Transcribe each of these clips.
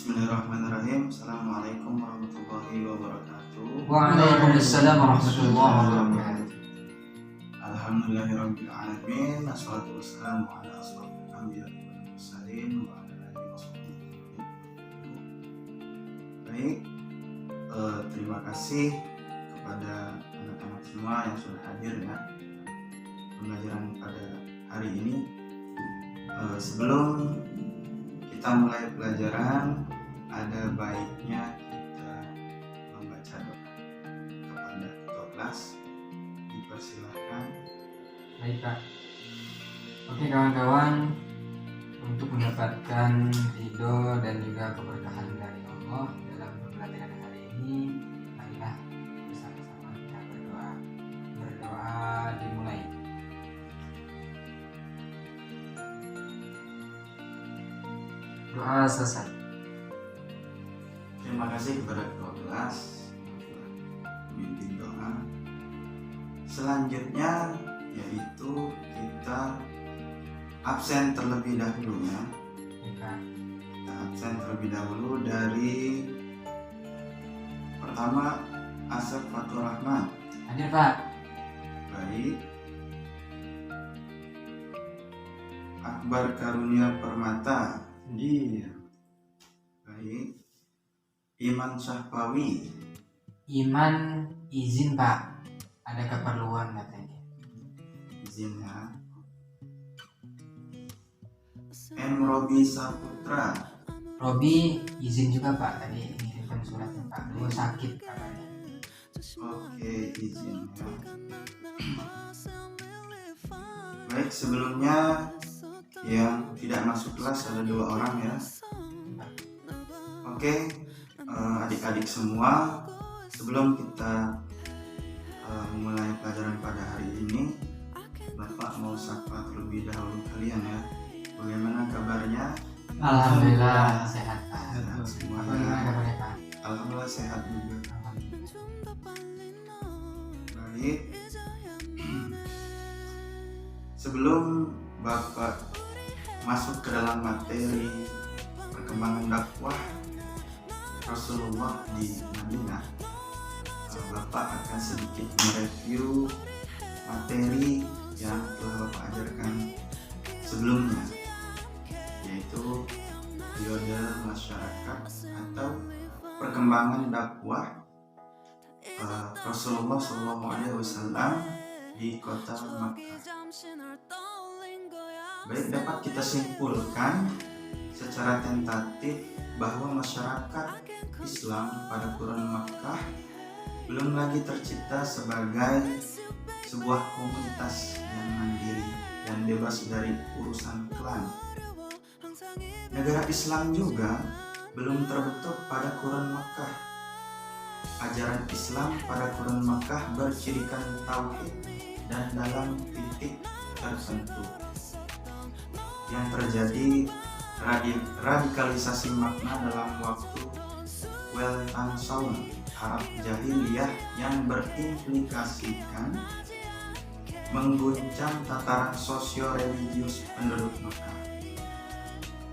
Bismillahirrahmanirrahim. Assalamualaikum warahmatullahi wabarakatuh. Waalaikumsalam warahmatullahi wabarakatuh. Alhamdulillahirabbil alamin. Wassalatu wassalamu ala asyrofil anbiya'i wal mursalin wa ala alihi washabbihi. Baik, terima kasih kepada anak-anak semua yang sudah hadir ya pembelajaran pada hari ini. Sebelum kita mulai pelajaran, ada baiknya kita membaca doa kepada ketua kelas. Dipersilahkan. Baik Pak. Oke kawan-kawan, untuk mendapatkan ridho dan juga keberkahan dari Allah dalam pembelajaran hari ini, marilah bersama-sama kita berdoa. Berdoa dimulai. Doa selesai. Terima kasih kepada ketua kelas yang telah memimpin doa. Selanjutnya yaitu kita absen terlebih dahulu ya. Kita absen terlebih dahulu dari pertama Asep Fatur Rahman. Hadir Pak. Baik. Akbar Karunia Permata. Iya. Baik. Iman Syahpawi. Iman izin Pak, ada keperluan katanya. Izin ya. M. Robi Saputra. Robi izin juga Pak, tadi mengirimkan suratnya Pak, beliau sakit katanya. Oke, izin ya. Baik, sebelumnya yang tidak masuk kelas ada 2 orang ya. Oke, adik-adik semua, sebelum kita mulai pelajaran pada hari ini, Bapak mau sapa terlebih dahulu kalian ya. Bagaimana kabarnya? Alhamdulillah sehat Pak. Semuanya. Bagaimana kabarnya Pak? Alhamdulillah sehat juga. Baik. Sebelum Bapak masuk ke dalam materi perkembangan dakwah Rasulullah di Madinah, Bapak akan sedikit mereview materi yang telah Bapak ajarkan sebelumnya, yaitu periode masyarakat atau perkembangan dakwah Rasulullah SAW di kota Makkah. Baik, dapat kita simpulkan secara tentatif bahwa masyarakat Islam pada Quran Makkah belum lagi tercipta sebagai sebuah komunitas yang mandiri dan bebas dari urusan klan. Negara Islam juga belum terbentuk pada Quran Makkah. Ajaran Islam pada Quran Makkah bercirikan tauhid dan dalam titik tertentu. Yang terjadi radikalisasi makna dalam waktu Weltan Saum Arab Jahiliyah yang berimplikasikan mengguncang tataran sosio-religius penduduk Makkah.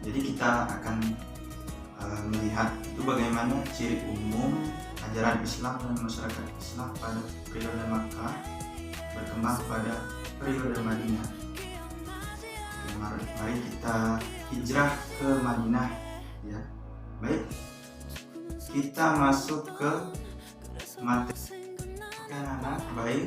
Jadi kita akan melihat itu bagaimana ciri umum ajaran Islam dan masyarakat Islam pada periode Makkah berkembang pada periode Madinah. Mari kita hijrah ke Madinah ya. Baik, kita masuk ke materi. Oke anak-anak, baik.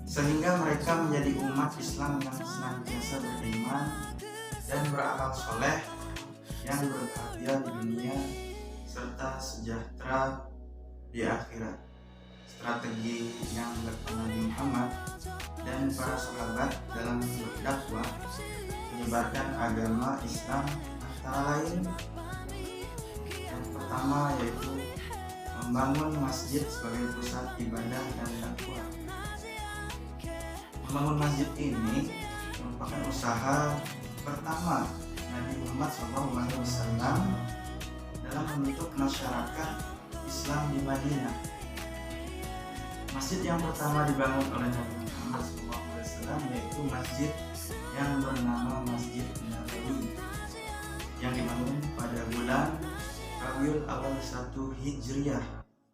Sehingga mereka menjadi umat Islam yang senantiasa beriman dan beramal soleh, yang berbahagia di dunia serta sejahtera di akhirat. Strategi yang dilakukan Nabi Muhammad dan para sahabat dalam berdakwah menyebarkan agama Islam antara lain yang pertama yaitu membangun masjid sebagai pusat ibadah dan dakwah. Membangun masjid ini merupakan usaha pertama Nabi Muhammad SAW dalam membentuk masyarakat Islam di Madinah. Masjid yang pertama dibangun oleh Nabi Muhammad SAW yaitu Masjid yang bernama Masjid Nabawi yang dibangun pada bulan Rabiul Awal 1 Hijriah,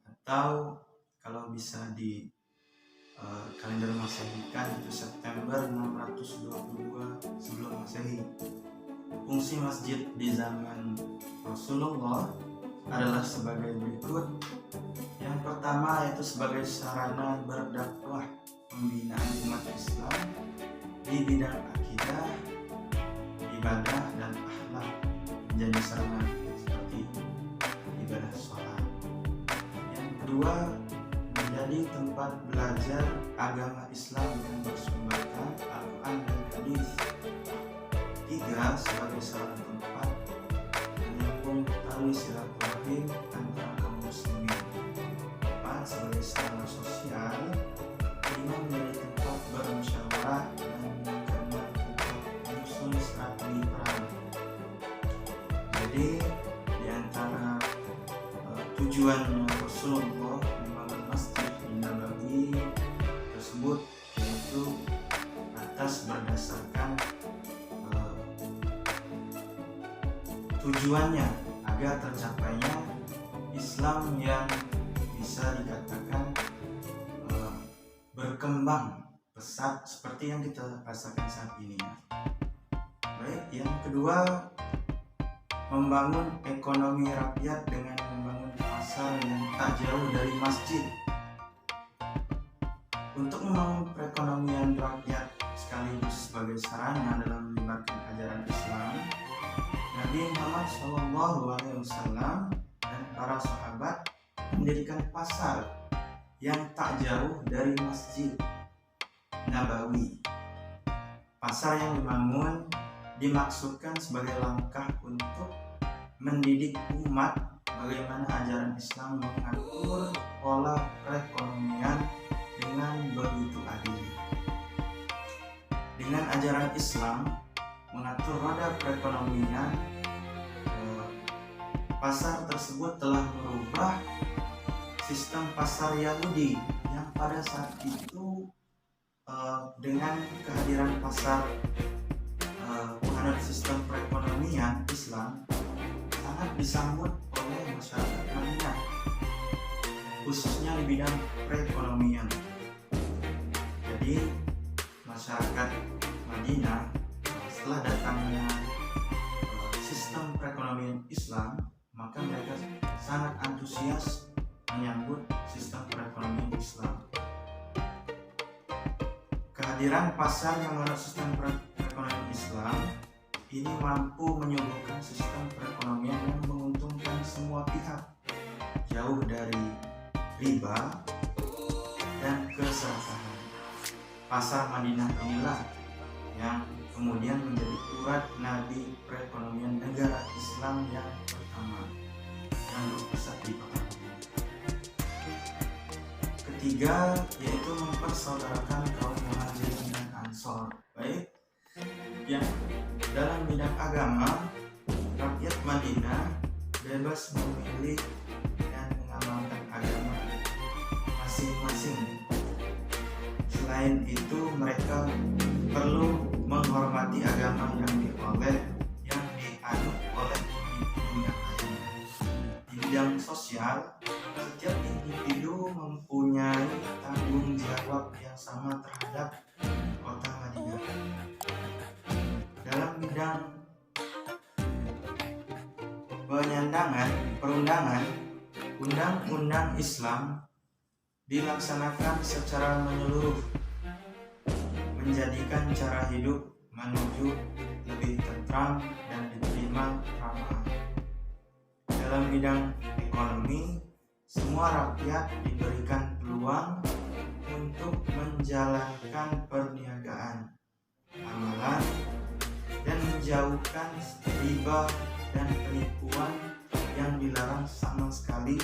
atau kalau bisa di kalender Masehi kan itu September 622 sebelum Masehi. Fungsi masjid di zaman Rasulullah adalah sebagai berikut. Yang pertama yaitu sebagai sarana berdakwah pembinaan umat Islam di bidang akidah, ibadah, dan akhlak, menjadi sarana seperti ibadah sholat. Yang kedua, menjadi tempat belajar agama Islam yang bersumberkan Al-Quran dan Hadis. Tiga, sebagai sarana tempat menyambung tali silaturahim antara kaum muslimin. Empat, sebagai sarana sosial. Lima, menjadi tempat bermusyawarah dan menjaga tempat menyusun strategi perang. Jadi di antara tujuan Rasulullah membangun Masjid Nabawi tersebut yaitu atas berdasarkan tujuannya agar tercapainya Islam yang bisa dikatakan berkembang pesat seperti yang kita rasakan saat ini. Baik, yang kedua, membangun ekonomi rakyat dengan membangun pasar yang tak jauh dari masjid. Untuk membangun perekonomian rakyat sekaligus sebagai sarana dalam menyebarkan ajaran Islam, Nabi Muhammad SAW dan para sahabat mendirikan pasar yang tak jauh dari Masjid Nabawi. Pasar yang dibangun dimaksudkan sebagai langkah untuk mendidik umat bagaimana ajaran Islam mengatur pola perekonomian dengan begitu adil. Dengan ajaran Islam mengatur roda perekonomian, pasar tersebut telah merubah sistem pasar Yahudi yang pada saat itu dengan kehadiran pasar penganut sistem perekonomian Islam sangat disambut oleh masyarakat Madinah, khususnya di bidang perekonomian. Jadi masyarakat Madinah setelah datangnya sistem perekonomian Islam, maka mereka sangat antusias menyambut sistem perekonomian Islam. Kehadiran pasar yang menurut sistem perekonomian Islam ini mampu menyuguhkan sistem perekonomian yang menguntungkan semua pihak, jauh dari riba dan keserakahan. Pasar Madinah inilah yang kemudian menjadi urat nadi perekonomian negara Islam yang pertama yang berpusat di kota. Ketiga, yaitu mempersaudarakan kaum Muhajirin dan Ansor. Baik, yang dalam bidang agama, rakyat Madinah bebas memilih dan mengamalkan agama masing-masing. Selain itu, mereka perlu menghormati agama yang dianut oleh individu yang lain. Di bidang sosial, setiap individu mempunyai tanggung jawab yang sama terhadap kota Madinah. Dalam bidang perundangan, undang-undang Islam dilaksanakan secara menyeluruh, menjadikan cara hidup menuju lebih tentram dan diterima ramah. Dalam bidang ekonomi, semua rakyat diberikan peluang untuk menjalankan perniagaan, amalan, dan menjauhkan riba dan penipuan yang dilarang sama sekali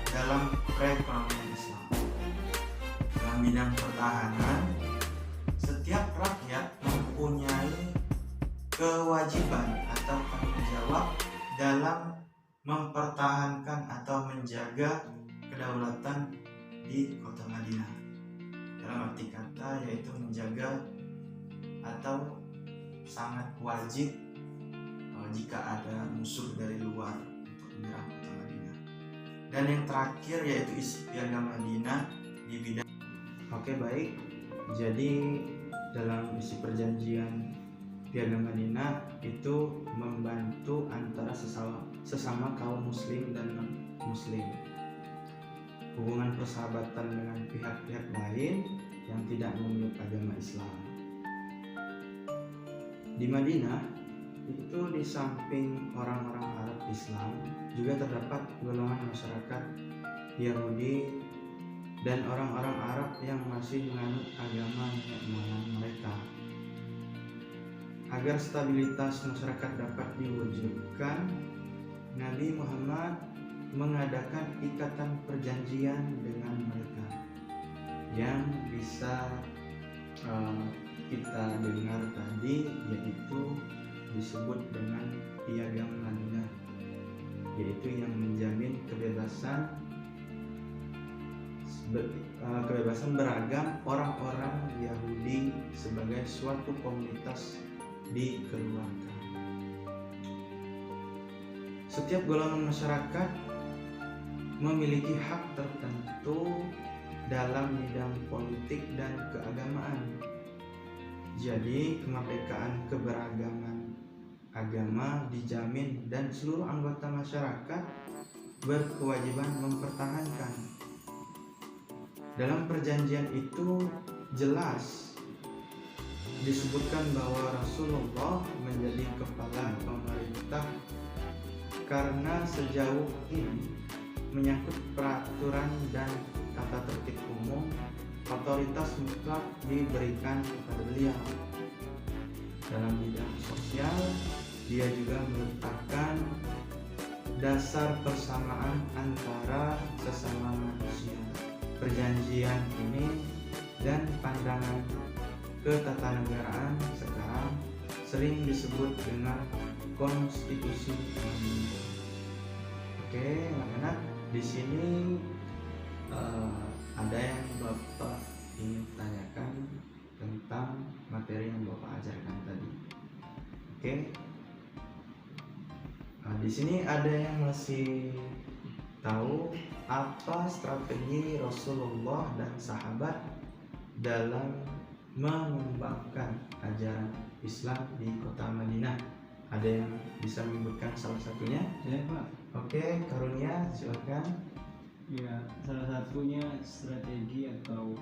dalam perekonomian Islam. Dalam bidang pertahanan, setiap rakyat mempunyai kewajiban atau tanggung jawab dalam mempertahankan atau menjaga kedaulatan di kota Madinah. Dalam arti kata yaitu menjaga atau sangat wajib jika ada musuh dari luar untuk menyerang kota Madinah. Dan yang terakhir yaitu isi piagam Madinah di bidang. Oke, baik. Jadi dalam isi perjanjian piagam Madinah itu membantu antara sesama kaum muslim dan non muslim, hubungan persahabatan dengan pihak-pihak lain yang tidak memeluk agama Islam. Di Madinah itu di samping orang-orang Arab Islam juga terdapat golongan masyarakat Yahudi dan orang-orang Arab yang masih menganut agama nenek moyang mereka. Agar stabilitas masyarakat dapat diwujudkan, Nabi Muhammad mengadakan ikatan perjanjian dengan mereka yang bisa kita dengar tadi, yaitu disebut dengan piagam Madinah, yaitu yang menjamin kebebasan beragam orang-orang Yahudi sebagai suatu komunitas dikeluarkan. Setiap golongan masyarakat memiliki hak tertentu dalam bidang politik dan keagamaan. Jadi kemerdekaan keberagaman agama dijamin dan seluruh anggota masyarakat berkewajiban mempertahankan. Dalam perjanjian itu jelas disebutkan bahwa Rasulullah menjadi kepala pemerintah karena sejauh ini menyangkut peraturan dan tata tertib umum, otoritas mutlak diberikan kepada beliau. Dalam bidang sosial, dia juga meletakkan dasar persamaan antara sesama manusia. Perjanjian ini dan pandangan ketatanegaraan sekarang sering disebut dengan konstitusi Indonesia. Oke, anak-anak, di sini ada yang Bapak ingin tanyakan tentang materi yang Bapak ajarkan tadi. Oke. Di sini ada yang masih tahu apa strategi Rasulullah dan sahabat dalam mengembangkan ajaran Islam di kota Madinah? Ada yang bisa menyebutkan salah satunya? Ya, Pak. Oke, Karunia, silakan. Ya, salah satunya strategi atau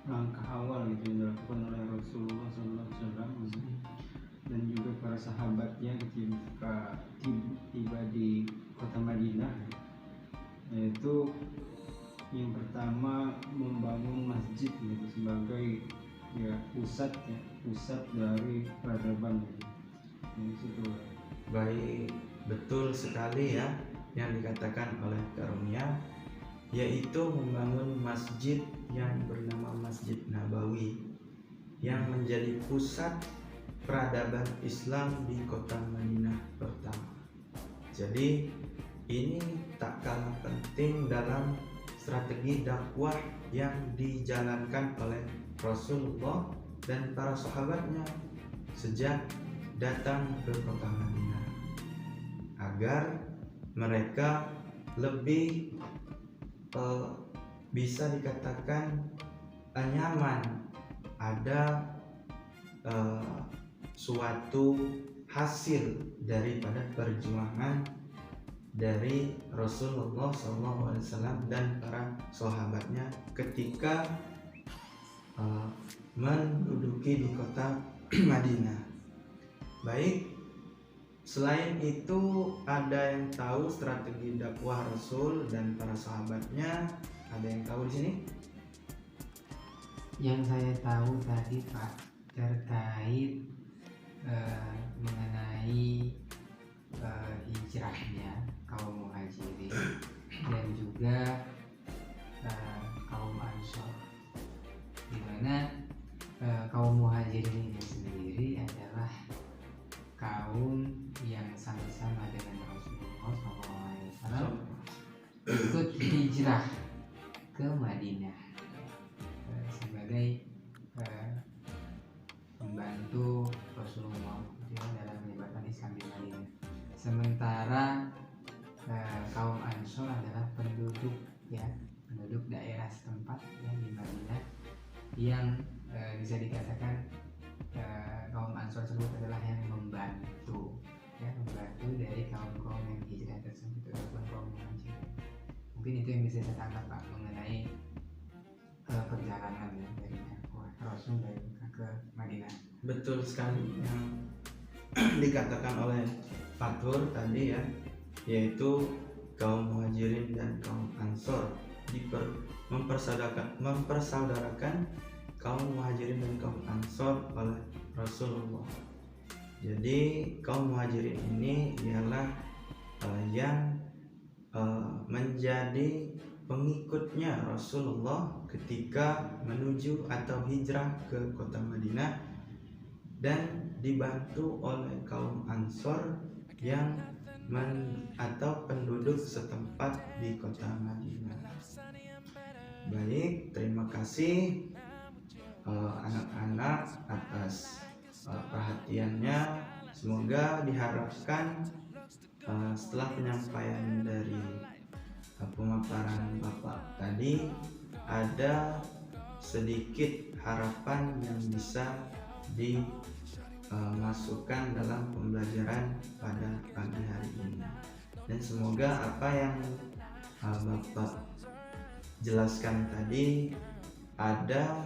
langkah awal gitu yang dilakukan oleh Rasulullah SAW dan juga para sahabatnya ketika tiba di kota Madinah, yaitu yang pertama membangun masjid gitu, sebagai pusat dari peradaban gitu. Itu. Baik, betul sekali ya yang dikatakan oleh Karunia, yaitu membangun masjid yang bernama Masjid Nabawi yang menjadi pusat peradaban Islam di kota Madinah pertama. Jadi ini tak kalah penting dalam strategi dakwah yang dijalankan oleh Rasulullah dan para sahabatnya sejak datang ke kota Madinah, agar mereka lebih bisa dikatakan nyaman, ada suatu hasil daripada perjuangan dari Rasulullah SAW dan para sahabatnya ketika menduduki di kota Madinah. Baik, selain itu ada yang tahu strategi dakwah Rasul dan para sahabatnya? Ada yang tahu di sini? Yang saya tahu tadi, Pak, terkait mengenai hijrahnya kaum muhajirin dan juga kaum ansor, di mana kaum muhajirin ini sendiri adalah kaum yang sama-sama dengan Rasulullah SAW ikut hijrah ke Madinah sebagai Ansor adalah penduduk daerah setempat yang di Madinah yang bisa dikatakan kaum Ansor tersebut adalah yang membantu dari kaum yang hijrah tersebut ataupun kaum muhajirin. Mungkin itu yang bisa saya tangkap Pak mengenai perjalanan dari Rasul dari Mekah ke Madinah. Betul sekali yang dikatakan oleh Fatur tadi ya, yaitu kaum muhajirin dan kaum ansor mempersaudarakan kaum muhajirin dan kaum ansor oleh Rasulullah. Jadi kaum muhajirin ini ialah yang menjadi pengikutnya Rasulullah ketika menuju atau hijrah ke kota Madinah, dan dibantu oleh kaum Ansor yang atau penduduk setempat di kota Madinah. Baik, terima kasih anak-anak atas perhatiannya. Semoga diharapkan setelah penyampaian dari pemaparan Bapak tadi ada sedikit harapan yang bisa dimasukkan dalam pembelajaran pada pagi hari ini, dan semoga apa yang Bapak jelaskan tadi ada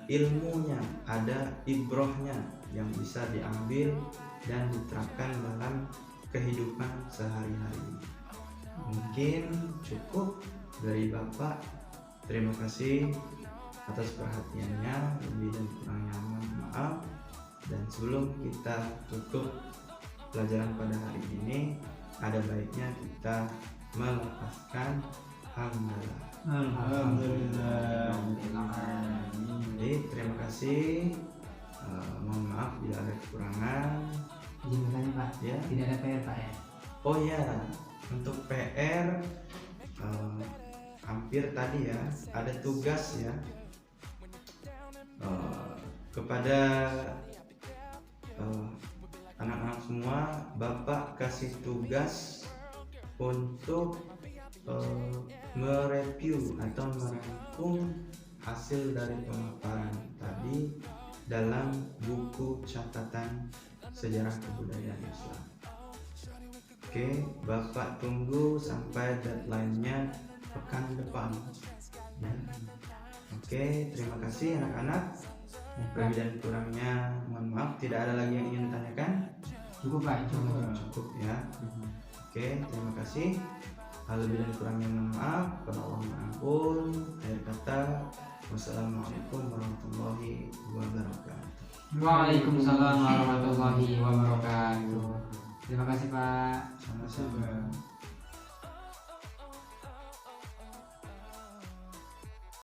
ilmunya, ada ibrohnya yang bisa diambil dan diterapkan dalam kehidupan sehari-hari. Mungkin cukup dari Bapak. Terima kasih atas perhatiannya, lebih dan kurangnya mohon maaf. Dan sebelum kita tutup pelajaran pada hari ini, ada baiknya kita melafazkan hamdalah. Alhamdulillah. Jadi terima kasih. Mohon maaf bila ada kekurangan. Izin bertanya Pak, Ya. tidak ada PR Pak ya? Oh ya, untuk PR hampir tadi ya, ada tugas ya kepada anak-anak semua. Bapak kasih tugas untuk mereview atau merangkum hasil dari pemaparan tadi dalam buku catatan sejarah kebudayaan Islam. Oke, Bapak tunggu sampai deadline-nya pekan depan ya. Oke, terima kasih anak-anak. Lebih dan kurangnya mohon maaf. Tidak ada lagi yang ingin ditanyakan? Cukup Pak, Cukup ya. Oke, terima kasih. Lebih dan kurangnya mohon maaf. Kalau Allah mengampun. Akhir kata, wassalamualaikum warahmatullahi wabarakatuh. Waalaikumsalam warahmatullahi wabarakatuh. Terima kasih Pak. Sama-sama.